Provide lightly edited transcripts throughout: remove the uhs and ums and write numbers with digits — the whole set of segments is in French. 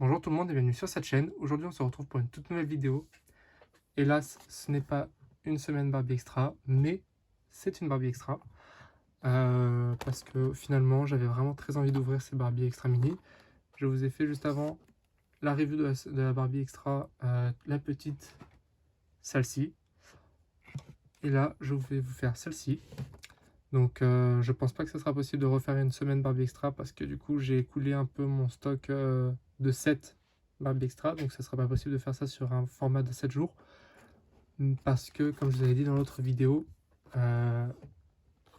Bonjour tout le monde et bienvenue sur cette chaîne. Aujourd'hui on se retrouve pour une toute nouvelle vidéo. Hélas, ce n'est pas une semaine Barbie Extra, mais c'est une Barbie Extra. Parce que finalement j'avais vraiment très envie d'ouvrir ces Barbie Extra Mini. Je vous ai fait juste avant la review de la Barbie Extra, la petite, celle-ci. Et là je vais vous faire celle-ci. Donc je pense pas que ce sera possible de refaire une semaine Barbie Extra parce que du coup j'ai écoulé un peu mon stock de 7 Barbie Extra, donc ce sera pas possible de faire ça sur un format de 7 jours parce que comme je vous avais dit dans l'autre vidéo,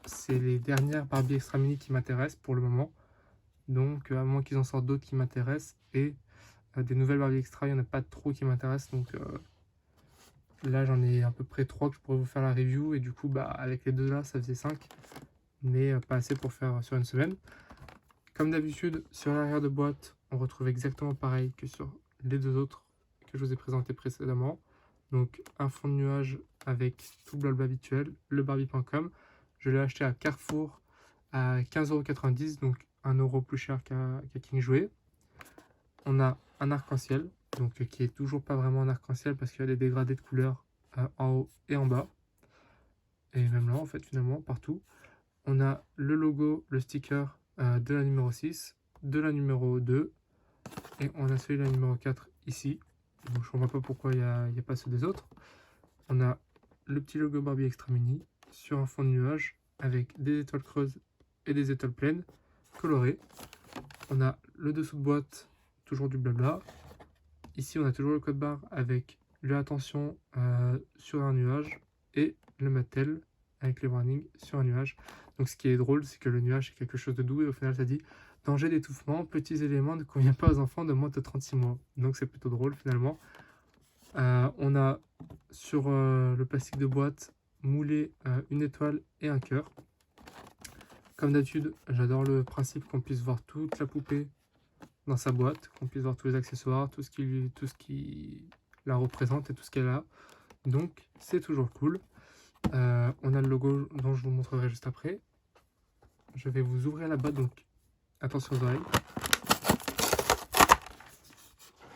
c'est les dernières Barbie Extra Mini qui m'intéressent pour le moment, donc à moins qu'ils en sortent d'autres qui m'intéressent, et des nouvelles Barbie Extra il n'y en a pas trop qui m'intéressent, donc là j'en ai à peu près 3 que je pourrais vous faire la review, et du coup bah avec les deux là ça faisait 5, mais pas assez pour faire sur une semaine. Comme d'habitude, sur l'arrière de boîte, on retrouve exactement pareil que sur les deux autres que je vous ai présentés précédemment. Donc un fond de nuage avec tout le blabla habituel, le Barbie.com. Je l'ai acheté à Carrefour à 15,90 €, donc 1 € plus cher qu'à King Jouet. On a un arc-en-ciel, donc qui est toujours pas vraiment un arc-en-ciel parce qu'il y a des dégradés de couleurs en haut et en bas. Et même là en fait finalement, partout. On a le logo, le sticker de la numéro 6, de la numéro 2, et on a celui de la numéro 4 ici. Donc je ne vois pas pourquoi il n'y a pas ceux des autres. On a le petit logo Barbie Extra Mini sur un fond de nuage avec des étoiles creuses et des étoiles pleines colorées. On a le dessous de boîte, toujours du blabla. Ici on a toujours le code barre avec le attention sur un nuage et le Mattel avec les warnings sur un nuage. Donc ce qui est drôle, c'est que le nuage c'est quelque chose de doux et au final ça dit danger d'étouffement, petits éléments ne convient pas aux enfants de moins de 36 mois. Donc c'est plutôt drôle finalement. On a sur le plastique de boîte moulé une étoile et un cœur. Comme d'habitude, j'adore le principe qu'on puisse voir toute la poupée dans sa boîte, qu'on puisse voir tous les accessoires, tout ce qui la représente et tout ce qu'elle a. Donc c'est toujours cool. On a le logo dont je vous montrerai juste après. Je vais vous ouvrir la boîte, donc attention aux oreilles.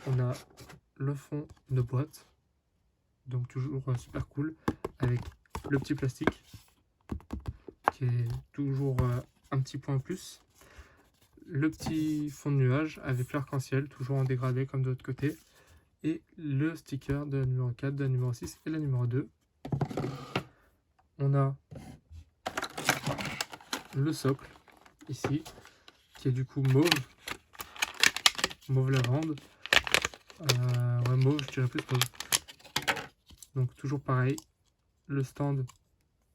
On a le fond de boîte, donc toujours super cool, avec le petit plastique qui est toujours un petit point en plus. Le petit fond de nuage avec l'arc-en-ciel, toujours en dégradé comme de l'autre côté. Et le sticker de la numéro 4, de la numéro 6 et de la numéro 2. On a le socle ici, qui est du coup mauve lavande. Ouais, mauve, je dirais plus mauve. Donc toujours pareil, le stand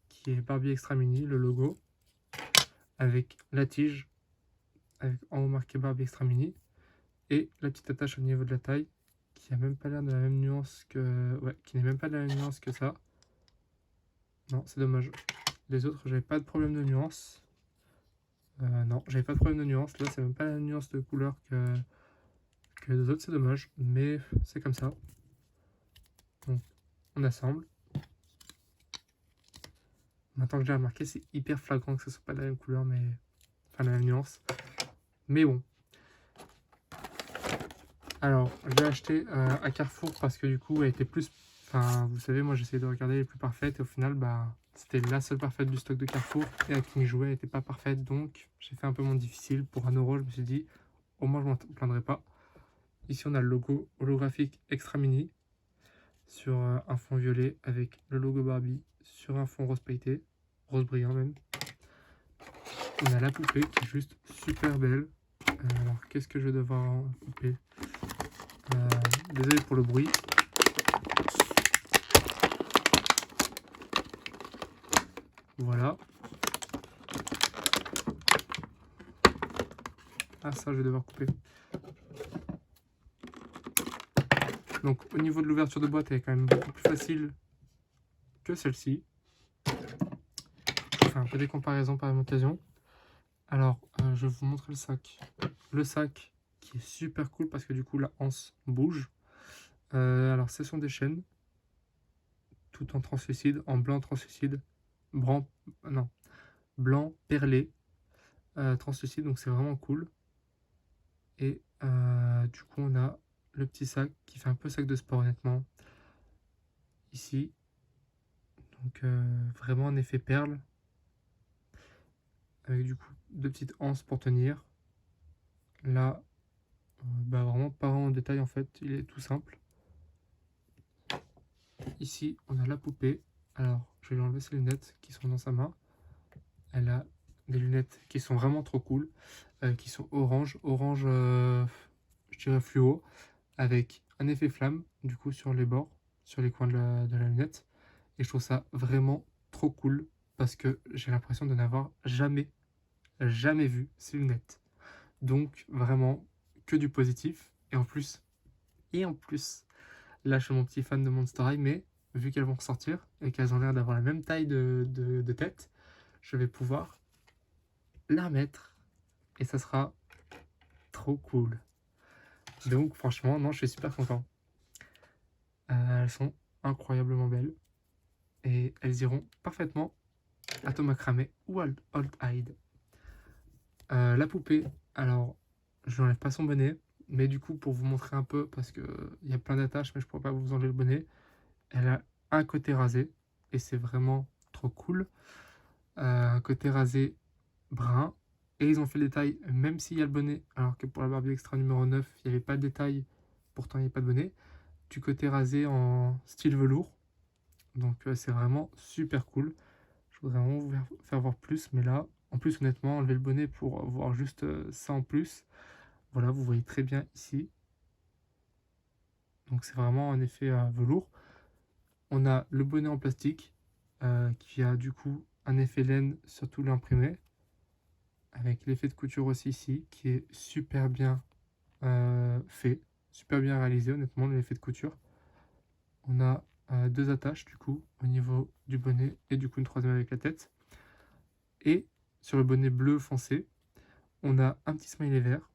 qui est Barbie Extra Mini, le logo, avec la tige, avec en haut marqué Barbie Extra Mini, et la petite attache au niveau de la taille, qui a même pas l'air de la même nuance que... Ouais, qui n'est même pas de la même nuance que ça. Non, c'est dommage. Les autres, j'avais pas de problème de nuance. Non, j'avais pas de problème de nuance. Là, c'est même pas la même nuance de couleur que les autres, c'est dommage. Mais c'est comme ça. Donc, on assemble. Maintenant que j'ai remarqué, c'est hyper flagrant que ce soit pas la même couleur, mais... Enfin, la même nuance. Mais bon. Alors, je l'ai acheté à Carrefour parce que du coup, elle était plus... Enfin, vous savez, moi, j'essayais de regarder les plus parfaites. Et au final, bah... C'était la seule parfaite du stock de Carrefour. Et à King Jouet, elle n'était pas parfaite. Donc, j'ai fait un peu mon difficile. Pour 1 €, je me suis dit, au moins, je m'en plaindrai pas. Ici, on a le logo holographique Extra Mini sur un fond violet avec le logo Barbie sur un fond rose pailleté, rose brillant même. On a la poupée qui est juste super belle. Alors, qu'est-ce que je vais devoir en couper? Désolé pour le bruit. Voilà. Ah, ça, je vais devoir couper. Donc, au niveau de l'ouverture de boîte, elle est quand même beaucoup plus facile que celle-ci. Je fais un peu des comparaisons par l'occasion. Alors, je vais vous montrer le sac. Le sac qui est super cool parce que du coup, la anse bouge. Alors, ce sont des chaînes, tout en translucide, en blanc translucide, blanc perlé, translucide, donc c'est vraiment cool. Et Du coup, on a le petit sac qui fait un peu sac de sport, honnêtement, ici. Donc, vraiment un effet perle, avec du coup 2 petites anses pour tenir. Là, vraiment pas en détail en fait, il est tout simple. Ici, on a la poupée. Alors, je vais lui enlever ses lunettes qui sont dans sa main. Elle a des lunettes qui sont vraiment trop cool, qui sont orange, je dirais fluo, avec un effet flamme, du coup, sur les bords, sur les coins de la lunette. Et je trouve ça vraiment trop cool, parce que j'ai l'impression de n'avoir jamais vu ces lunettes. Donc, vraiment, que du positif. Et en plus, là, je suis mon petit fan de Monster High, mais vu qu'elles vont ressortir et qu'elles ont l'air d'avoir la même taille de tête, je vais pouvoir la mettre et ça sera trop cool. Donc, franchement, non, je suis super content. Elles sont incroyablement belles et elles iront parfaitement à Thomas Cramé ou à Old Hyde. La poupée, alors, je n'enlève pas son bonnet, mais du coup, pour vous montrer un peu, parce qu'il y a plein d'attaches, mais je ne pourrais pas vous enlever le bonnet, elle a un côté rasé, et c'est vraiment trop cool. Un côté rasé brun, et ils ont fait le détail, même s'il y a le bonnet, alors que pour la Barbie Extra numéro 9, il n'y avait pas de détail, pourtant il n'y a pas de bonnet, du côté rasé en style velours, donc c'est vraiment super cool. Je voudrais vraiment vous faire voir plus, mais là, en plus honnêtement, enlever le bonnet pour voir juste ça en plus, voilà, vous voyez très bien ici. Donc c'est vraiment un effet velours. On a le bonnet en plastique qui a du coup un effet laine sur tout l'imprimé. Avec l'effet de couture aussi ici qui est super bien fait, super bien réalisé honnêtement l'effet de couture. On a 2 attaches du coup au niveau du bonnet et du coup une troisième avec la tête. Et sur le bonnet bleu foncé, on a un petit smiley vert.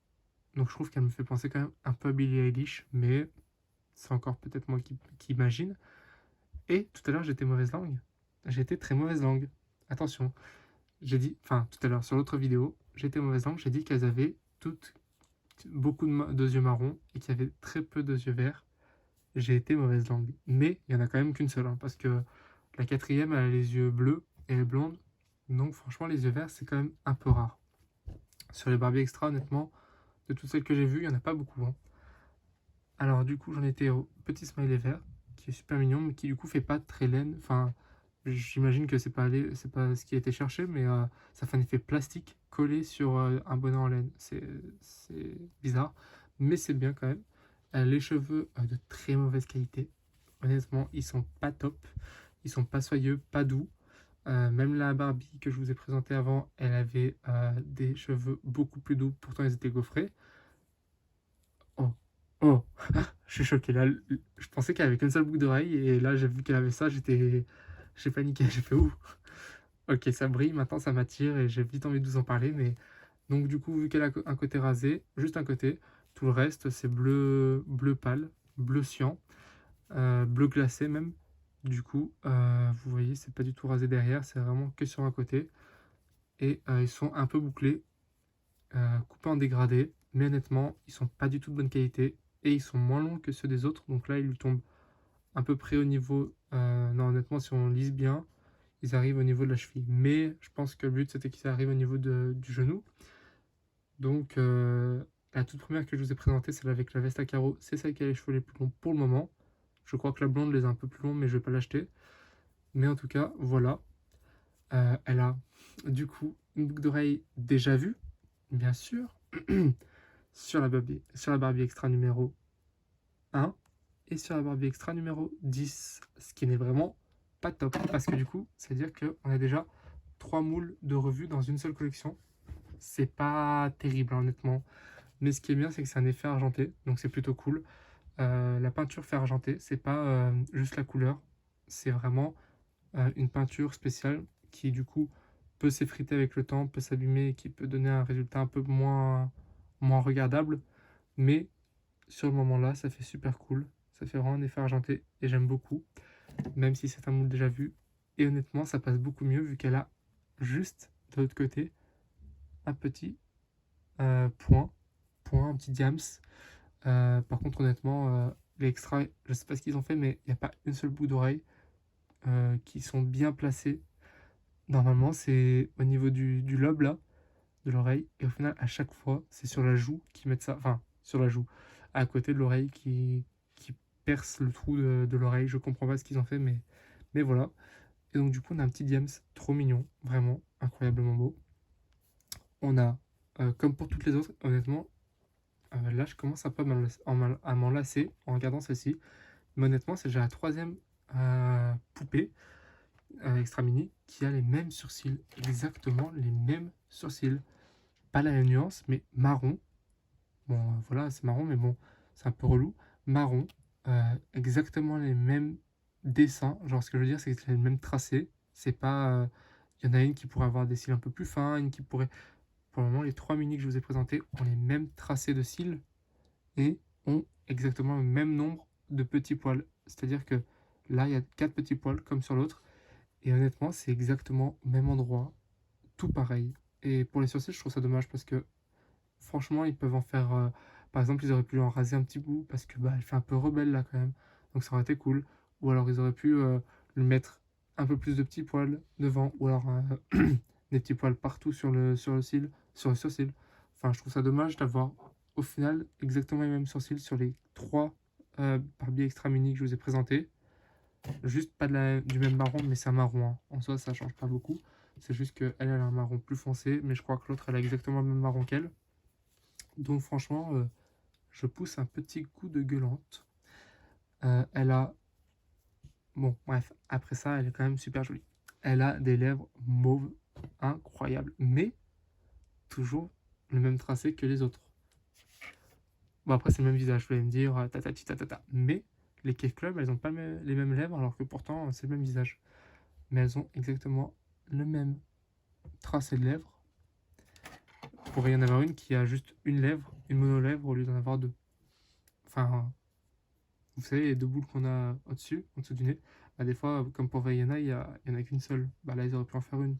Donc je trouve qu'elle me fait penser quand même un peu à Billie Eilish, mais c'est encore peut-être moi qui imagine. Et tout à l'heure, j'étais mauvaise langue. J'étais très mauvaise langue. Attention, j'ai dit, enfin tout à l'heure sur l'autre vidéo, j'étais mauvaise langue, j'ai dit qu'elles avaient toutes beaucoup de yeux marrons et qu'il y avait très peu de yeux verts. J'ai été mauvaise langue. Mais il y en a quand même qu'une seule, hein, parce que la quatrième, elle a les yeux bleus et elle est blonde. Donc franchement, les yeux verts, c'est quand même un peu rare. Sur les Barbie Extra, honnêtement, de toutes celles que j'ai vues, il n'y en a pas beaucoup, hein. Alors du coup, j'en étais au petit smiley vert, qui est super mignon, mais qui du coup fait pas très laine. Enfin, j'imagine que c'est pas ce qui a été cherché, mais ça fait un effet plastique collé sur un bonnet en laine. C'est bizarre, mais c'est bien quand même. Les cheveux de très mauvaise qualité. Honnêtement, ils sont pas top. Ils sont pas soyeux, pas doux. Même la Barbie que je vous ai présentée avant, elle avait des cheveux beaucoup plus doux, pourtant ils étaient gaufrés. Oh, oh, je suis choqué. Là, je pensais qu'elle avait qu'une seule boucle d'oreille et là, j'ai vu qu'elle avait ça, j'ai paniqué. J'ai fait ouh. Ok, ça brille, maintenant ça m'attire et j'ai vite envie de vous en parler. Mais donc, du coup, vu qu'elle a un côté rasé, juste un côté, tout le reste c'est bleu, bleu pâle, bleu cyan, bleu glacé même. Du coup, vous voyez, c'est pas du tout rasé derrière, c'est vraiment que sur un côté. Et ils sont un peu bouclés, coupés en dégradé, mais honnêtement, ils sont pas du tout de bonne qualité et ils sont moins longs que ceux des autres. Donc là, ils lui tombent à peu près au niveau. Non, honnêtement, si on lisse bien, ils arrivent au niveau de la cheville. Mais je pense que le but c'était qu'ils arrivent au niveau du genou. Donc la toute première que je vous ai présentée, celle avec la veste à carreaux, c'est celle qui a les cheveux les plus longs pour le moment. Je crois que la blonde les a un peu plus longs, mais je vais pas l'acheter. Mais en tout cas, voilà. Elle a du coup une boucle d'oreille déjà vue, bien sûr, sur la Barbie Extra numéro 1 et sur la Barbie Extra numéro 10, ce qui n'est vraiment pas top, parce que du coup, c'est-à-dire qu'on a déjà 3 moules de revues dans une seule collection. C'est pas terrible, hein, honnêtement. Mais ce qui est bien, c'est que c'est un effet argenté, donc c'est plutôt cool. La peinture fait argenté, c'est pas juste la couleur, c'est vraiment une peinture spéciale qui du coup peut s'effriter avec le temps, peut s'abîmer, qui peut donner un résultat un peu moins regardable. Mais sur le moment là, ça fait super cool. Ça fait vraiment un effet argenté et j'aime beaucoup, même si c'est un moule déjà vu. Et honnêtement, ça passe beaucoup mieux vu qu'elle a juste de l'autre côté un petit point, un petit diams Par contre, honnêtement, les extra, je sais pas ce qu'ils ont fait, mais il n'y a pas une seule bout d'oreille qui sont bien placés. Normalement, c'est au niveau du lobe là, de l'oreille, et au final, à chaque fois, c'est sur la joue qu'ils mettent ça, enfin, sur la joue, à côté de l'oreille qui perce le trou de l'oreille. Je comprends pas ce qu'ils ont fait, mais voilà. Et donc, du coup, on a un petit Diams trop mignon, vraiment incroyablement beau. On a, comme pour toutes les autres, honnêtement, là, je commence un peu à m'en lasser en regardant celle-ci. Mais honnêtement, c'est déjà la troisième poupée extra mini qui a les mêmes sourcils, exactement les mêmes sourcils. Pas la même nuance, mais marron. Bon, voilà, c'est marron, mais bon, c'est un peu relou. Marron, exactement les mêmes dessins. Genre, ce que je veux dire, c'est que c'est le même tracé. C'est pas. Il y en a une qui pourrait avoir des cils un peu plus fins, une qui pourrait. Pour le moment, les trois mini que je vous ai présentés ont les mêmes tracés de cils et ont exactement le même nombre de petits poils. C'est-à-dire que là, il y a 4 petits poils comme sur l'autre. Et honnêtement, c'est exactement au même endroit, tout pareil. Et pour les sourcils, je trouve ça dommage parce que franchement, ils peuvent en faire. Par exemple, ils auraient pu en raser un petit bout parce que bah, elle fait un peu rebelle là quand même. Donc ça aurait été cool. Ou alors ils auraient pu lui mettre un peu plus de petits poils devant. Ou alors des petits poils partout sur le cil, sur le sourcil. Enfin, je trouve ça dommage d'avoir au final exactement les mêmes sourcils sur les trois Barbie extra mini que je vous ai présentés. Juste pas du même marron, mais c'est un marron, hein. En soi, ça change pas beaucoup. C'est juste qu'elle, elle a un marron plus foncé, mais je crois que l'autre, elle a exactement le même marron qu'elle. Donc franchement, je pousse un petit coup de gueulante. Elle a... Bon, bref, après ça, elle est quand même super jolie. Elle a des lèvres mauves incroyables, mais toujours le même tracé que les autres. Bon, après, c'est le même visage, vous allez me dire, tatati tatata. Mais les Cave Club, elles n'ont pas les mêmes lèvres, alors que pourtant, c'est le même visage. Mais elles ont exactement le même tracé de lèvres. Il pourrait y en avoir une qui a juste une lèvre, une monolèvre, au lieu d'en avoir deux. Enfin, vous savez, les deux boules qu'on a au-dessus, en dessous du nez, bah, des fois, comme pour Vaiana, il y en a qu'une seule. Bah, là, ils auraient pu en faire une.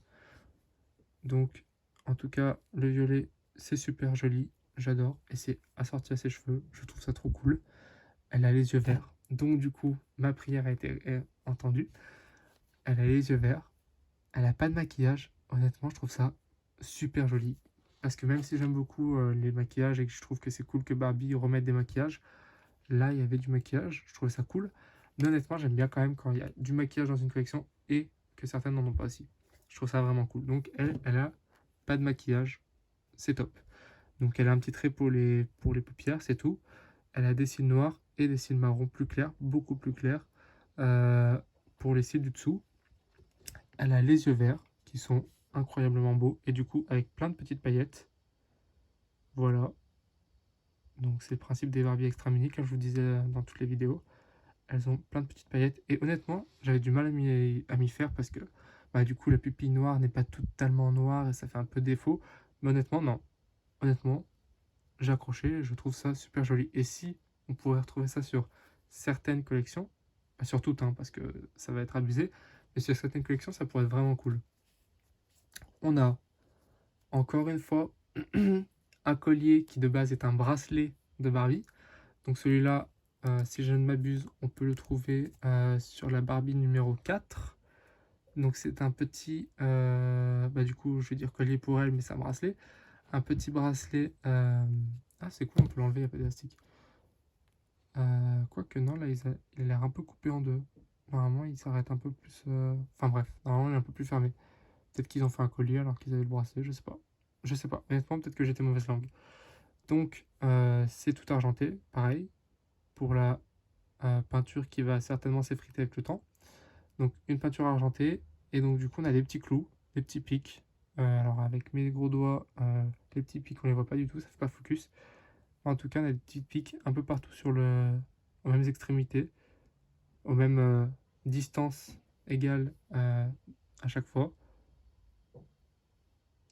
Donc, en tout cas, le violet, c'est super joli. J'adore. Et c'est assorti à ses cheveux. Je trouve ça trop cool. Elle a les yeux verts. Donc, du coup, ma prière a été entendue. Elle a les yeux verts. Elle a pas de maquillage. Honnêtement, je trouve ça super joli. Parce que même si j'aime beaucoup les maquillages et que je trouve que c'est cool que Barbie remette des maquillages, là, il y avait du maquillage. Je trouvais ça cool. Mais honnêtement, j'aime bien quand même quand il y a du maquillage dans une collection et que certaines n'en ont pas aussi. Je trouve ça vraiment cool. Donc, elle a pas de maquillage. C'est top. Donc, elle a un petit trait pour les paupières, c'est tout. Elle a des cils noirs et des cils marrons plus clairs, beaucoup plus clairs. euh, pour les cils du dessous. Elle a les yeux verts qui sont incroyablement beaux et du coup avec plein de petites paillettes. Voilà. Donc c'est le principe des Barbie extra mini, comme je vous disais dans toutes les vidéos. Elles ont plein de petites paillettes et honnêtement j'avais du mal à m'y faire parce que bah, du coup la pupille noire n'est pas totalement noire et ça fait un peu défaut. Mais honnêtement non. Honnêtement j'ai accroché, je trouve ça super joli. Et si on pourrait retrouver ça sur certaines collections, pas sur toutes hein, parce que ça va être abusé, mais sur certaines collections ça pourrait être vraiment cool. On a encore une fois un collier qui de base est un bracelet de Barbie. Donc celui-là, si je ne m'abuse, on peut le trouver sur la Barbie numéro 4. Donc c'est un petit, bah du coup je vais dire collier pour elle, mais c'est un bracelet. Un petit bracelet, ah c'est cool, on peut l'enlever, il n'y a pas d'élastique. Quoique non, là il a l'air un peu coupé en deux. Normalement il s'arrête un peu plus, enfin bref, normalement il est un peu plus fermé. Peut-être qu'ils ont fait un collier alors qu'ils avaient le bracelet, je sais pas. Je sais pas, honnêtement peut-être que j'étais mauvaise langue. Donc, c'est tout argenté, pareil, pour la peinture qui va certainement s'effriter avec le temps. Donc, une peinture argentée, et donc du coup, on a des petits clous, des petits pics. Alors, avec mes gros doigts, les petits pics, on les voit pas du tout, ça fait pas focus. En tout cas, on a des petits pics un peu partout aux mêmes extrémités, aux mêmes distances égales à chaque fois.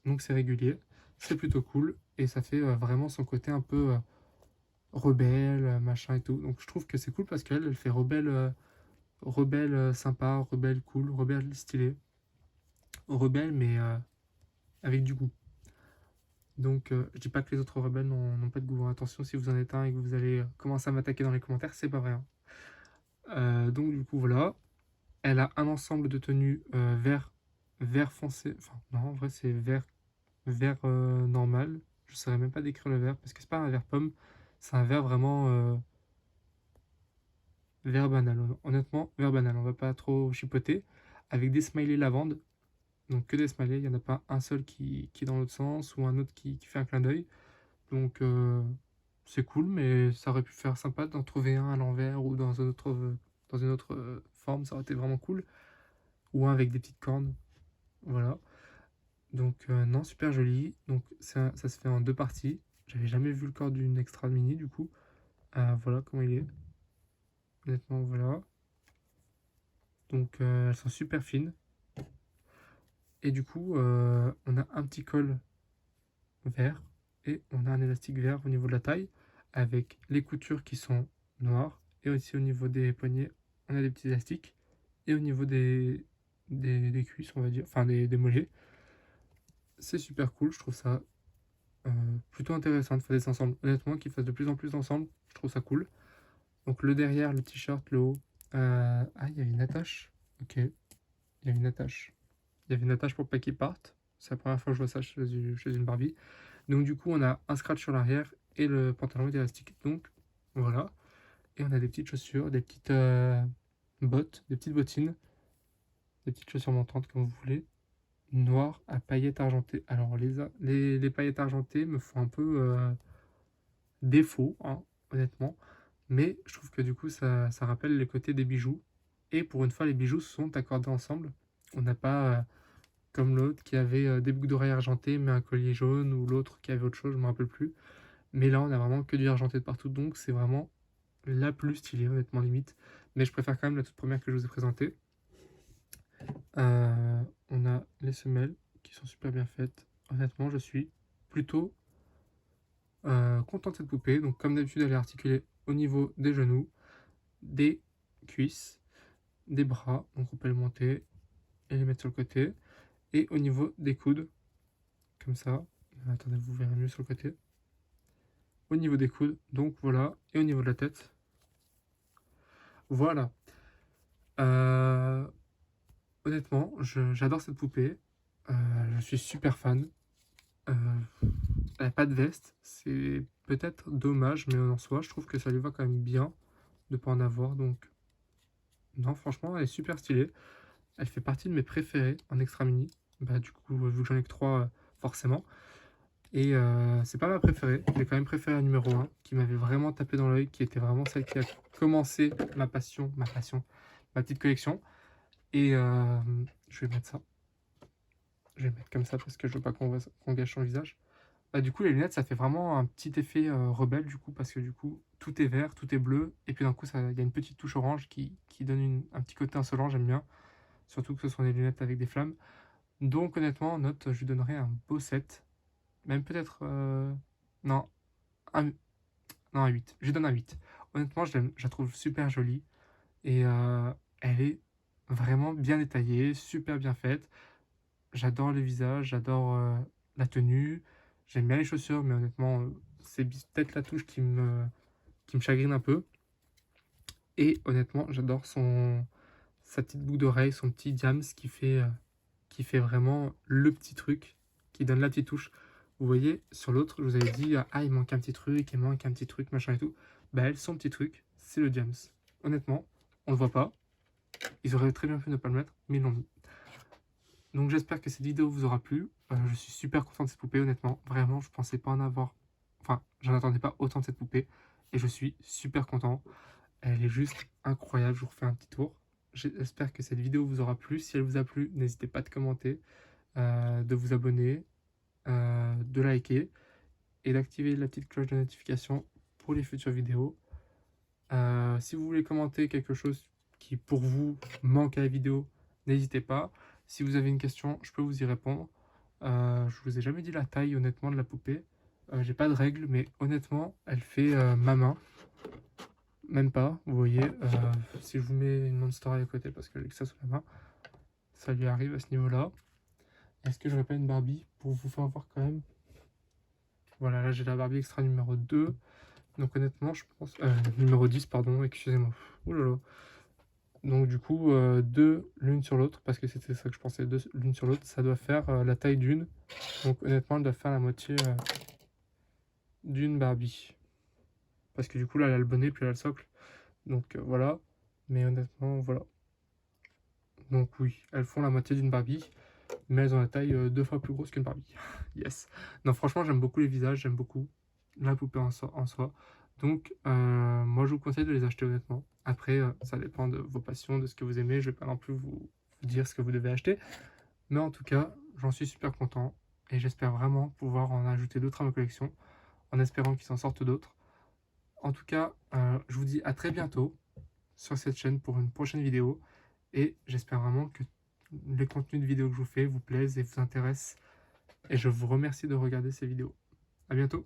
Donc, c'est régulier, c'est plutôt cool, et ça fait vraiment son côté un peu rebelle, machin et tout. Donc je trouve que c'est cool parce qu'elle, elle fait rebelle, rebelle sympa, rebelle cool, rebelle stylé. Rebelle mais avec du goût. Donc, je dis pas que les autres rebelles n'ont pas de goût, hein. Attention, si vous en êtes un et que vous allez commencer à m'attaquer dans les commentaires, c'est pas vrai, hein. Donc, du coup, voilà. Elle a un ensemble de tenues vert foncé. Enfin, non, en vrai, c'est vert normal. Je saurais même pas décrire le vert parce que c'est pas un vert pomme, c'est un vert vraiment vert banal. Honnêtement, vert banal. On va pas trop chipoter. Avec des smileys lavande. Donc, que des smileys. Il n'y en a pas un seul qui est dans l'autre sens ou un autre qui fait un clin d'œil. Donc, c'est cool, mais ça aurait pu faire sympa d'en trouver un à l'envers ou dans une autre forme. Ça aurait été vraiment cool. Ou un avec des petites cornes. Voilà. Donc, non, super joli. Donc, ça se fait en deux parties. J'avais jamais vu le corps d'une extra mini, du coup. Voilà comment il est. Honnêtement, voilà. Donc, elles sont super fines. Et du coup, on a un petit col vert et on a un élastique vert au niveau de la taille avec les coutures qui sont noires. Et aussi au niveau des poignets, on a des petits élastiques. Et au niveau des cuisses, on va dire, enfin des mollets, c'est super cool. Je trouve ça plutôt intéressant de faire des ensembles. Honnêtement, qu'ils fassent de plus en plus d'ensembles, je trouve ça cool. Donc le derrière, le t-shirt, le haut. Ah, il y avait une attache. Ok, il y avait une attache. Il y avait une attache pour pas qu'il parte. C'est la première fois que je vois ça chez une Barbie. Donc du coup, on a un scratch sur l'arrière et le pantalon est élastique. Donc voilà. Et on a des petites chaussures, des petites bottes, des petites bottines, des petites chaussures montantes comme vous voulez. Noires à paillettes argentées. Alors les paillettes argentées me font un peu défaut, hein, honnêtement. Mais je trouve que du coup, ça rappelle les côtés des bijoux. Et pour une fois, les bijoux sont accordés ensemble. On n'a pas, comme l'autre, qui avait des boucles d'oreilles argentées, mais un collier jaune, ou l'autre qui avait autre chose, je ne me rappelle plus. Mais là, on a vraiment que du argenté de partout, donc c'est vraiment la plus stylée, honnêtement, limite. Mais je préfère quand même la toute première que je vous ai présentée. On a les semelles qui sont super bien faites. Honnêtement, je suis plutôt content de cette poupée. Donc, comme d'habitude, elle est articulée au niveau des genoux, des cuisses, des bras. Donc, on peut les monter et les mettre sur le côté. Et au niveau des coudes, comme ça. Attendez, vous verrez mieux sur le côté. Au niveau des coudes, donc voilà. Et au niveau de la tête, voilà. Euh, Honnêtement, j'adore cette poupée. Je suis super fan. Euh, Elle n'a pas de veste. C'est peut-être dommage, mais en soi, je trouve que ça lui va quand même bien de ne pas en avoir. Donc, non, franchement, elle est super stylée. Elle fait partie de mes préférées en extra mini. Bah, du coup, vu que j'en ai que 3, forcément. Et c'est pas ma préférée. J'ai quand même préféré la numéro un qui m'avait vraiment tapé dans l'œil, qui était vraiment celle qui a commencé ma petite collection. Et je vais mettre ça. Je vais mettre comme ça parce que je veux pas qu'on gâche son visage. Bah, du coup, les lunettes, ça fait vraiment un petit effet rebelle, du coup, parce que du coup, tout est vert, tout est bleu, et puis d'un coup, il y a une petite touche orange qui donne un petit côté insolent, j'aime bien. Surtout que ce sont des lunettes avec des flammes. Donc, honnêtement, en note, je lui donnerais un beau 7. Même peut-être. Non, un, non, un 8. Je lui donne un 8. Honnêtement, je la trouve super jolie, et elle est vraiment bien détaillée, super bien faite. J'adore le visage, j'adore la tenue. J'aime bien les chaussures, mais honnêtement, c'est peut-être la touche qui me chagrine un peu. Et honnêtement, j'adore sa petite boucle d'oreille, son petit diams qui fait vraiment le petit truc, qui donne la petite touche. Vous voyez, sur l'autre, je vous avais dit, ah, il manque un petit truc, il manque un petit truc, machin et tout. Bah, elle, son petit truc, c'est le diams. Honnêtement, on le voit pas. Ils auraient très bien pu ne pas le mettre, mais ils l'ont mis. Donc j'espère que cette vidéo vous aura plu. Je suis super content de cette poupée, honnêtement. Vraiment, je pensais pas en avoir. Enfin, j'en attendais pas autant de cette poupée. Et je suis super content. Elle est juste incroyable. Je vous refais un petit tour. J'espère que cette vidéo vous aura plu. Si elle vous a plu, n'hésitez pas à commenter, de vous abonner, de liker et d'activer la petite cloche de notification pour les futures vidéos. Si vous voulez commenter quelque chose qui pour vous manque à la vidéo, n'hésitez pas. Si vous avez une question, je peux vous y répondre. Je vous ai jamais dit la taille honnêtement de la poupée. J'ai pas de règle, mais honnêtement, elle fait ma main. Même pas, vous voyez. Si je vous mets une Monster à côté parce que j'ai que ça sous la main, ça lui arrive à ce niveau-là. Est-ce que j'aurais pas une Barbie pour vous faire voir quand même voilà, là j'ai la Barbie Extra numéro 2. Donc honnêtement, je pense... numéro 10, pardon, excusez-moi. Ouh là là. Donc du coup, deux l'une sur l'autre, parce que c'était ça que je pensais, deux l'une sur l'autre, ça doit faire la taille d'une. Donc honnêtement, elle doit faire la moitié d'une Barbie. Parce que du coup, là, elle a le bonnet, puis elle a le socle. Donc voilà. Mais honnêtement, voilà. Donc oui, elles font la moitié d'une Barbie, mais elles ont la taille 2 fois plus grosse qu'une Barbie. Yes. Non, franchement, j'aime beaucoup les visages, j'aime beaucoup la poupée en soi. Donc, moi, je vous conseille de les acheter honnêtement. Après, ça dépend de vos passions, de ce que vous aimez. Je vais pas non plus vous dire ce que vous devez acheter. Mais en tout cas, j'en suis super content. Et j'espère vraiment pouvoir en ajouter d'autres à ma collection, en espérant qu'ils s'en sortent d'autres. En tout cas, je vous dis à très bientôt sur cette chaîne pour une prochaine vidéo. Et j'espère vraiment que les contenus de vidéos que je vous fais vous plaisent et vous intéressent. Et je vous remercie de regarder ces vidéos. À bientôt.